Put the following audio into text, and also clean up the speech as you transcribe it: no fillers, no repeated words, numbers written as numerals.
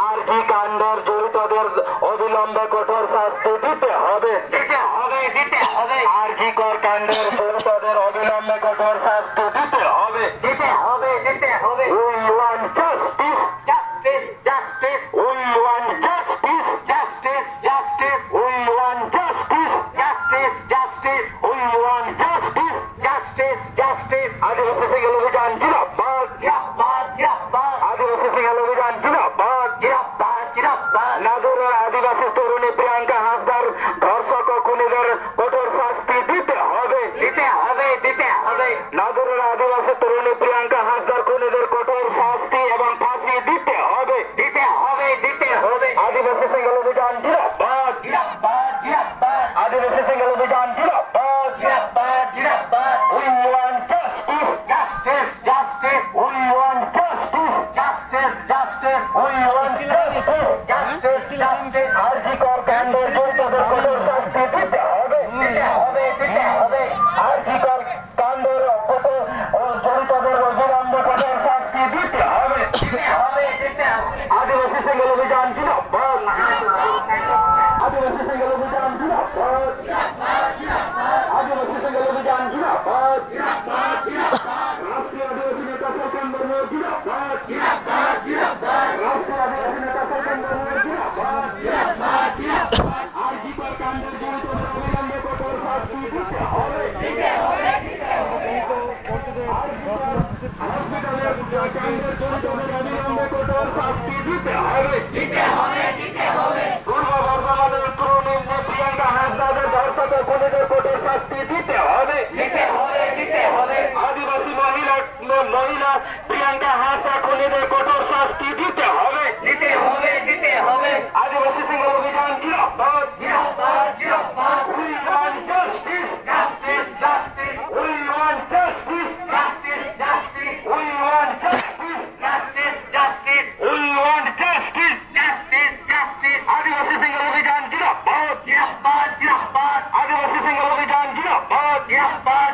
আরজি কাণ্ডের জড়িতদের অবিলম্বে কঠোর শাস্তি দিতে হবে। আরজি কর কাণ্ডের জড়িতদের অবিলম্বে কঠোর শাস্তি দিতে হবে। We want justice. We want justice. We want justice. We want justice. Adivasi single অভিযান জিন্দাবাদ। আদিবাসী সিঙ্গেল অভিযান জিন্দাবাদ। নাগরের আদিবাসী তরুণী প্রিয়াঙ্কা হাসদার ধর্ষক ও খুনিদের কঠোর শাস্তি দিতে হবে। নাগরের আদিবাসী তরুণী প্রিয়াঙ্কা হাসদার খুনিদের কঠোর শাস্তি এবং ফাঁসি দিতে হবে। আদিবাসী সিঙ্গেল অভিযান জিন্দাবাদ। আদিবাসী সিঙ্গেল অভিযান জিন্দাবাদ। We want justice. We want justice. We want justice. আরজি কর কাণ্ডের জড়িতদের কঠোর শাস্তি দিতে হবে। আরজি কর কাণ্ডের জড়িতদের অবিলম্বে কঠোর শাস্তি দিতে হবে। আদিবাসী সিঙ্গেল অভিযান জিন্দাবাদ। আদিবাসী সিঙ্গেল অভিযান জিন্দাবাদ। আদিবাসী সিঙ্গেল অভিযান জিন্দাবাদ। রাষ্ট্রীয় আদিবাসী নেতা প্রচন্ডর জিন্দাবাদ। রাষ্ট্রীয় আদিবাসী নেতা প্রচন্ডর জিন্দাবাদ। আরজি কর কাণ্ডের জড়িতদের অবিলম্বে কঠোর শাস্তি দিতে হবে। হসপিটালের কাণ্ডের জড়িতদের অবিলম্বে কঠোর শাস্তি দিতে হবে। পূর্ব বর্ধমানের তরুণী প্রিয়াঙ্কা হাসদারের ধর্ষক ও খুনিদের কঠোর শাস্তি দিতে হবে। আদিবাসী মহিলা প্রিয়াঙ্কা হাসদা খুনিদের কঠোর শাস্তি দিতে হবে। আদিবাসী সিঙ্গেল অভিযান জিন্দাবাদ। We want justice. We want justice. We want justice. We want justice. Adivasi single অভিযান জিন্দাবাদ। আদিবাসী সিঙ্গেল অভিযান জিন্দাবাদ।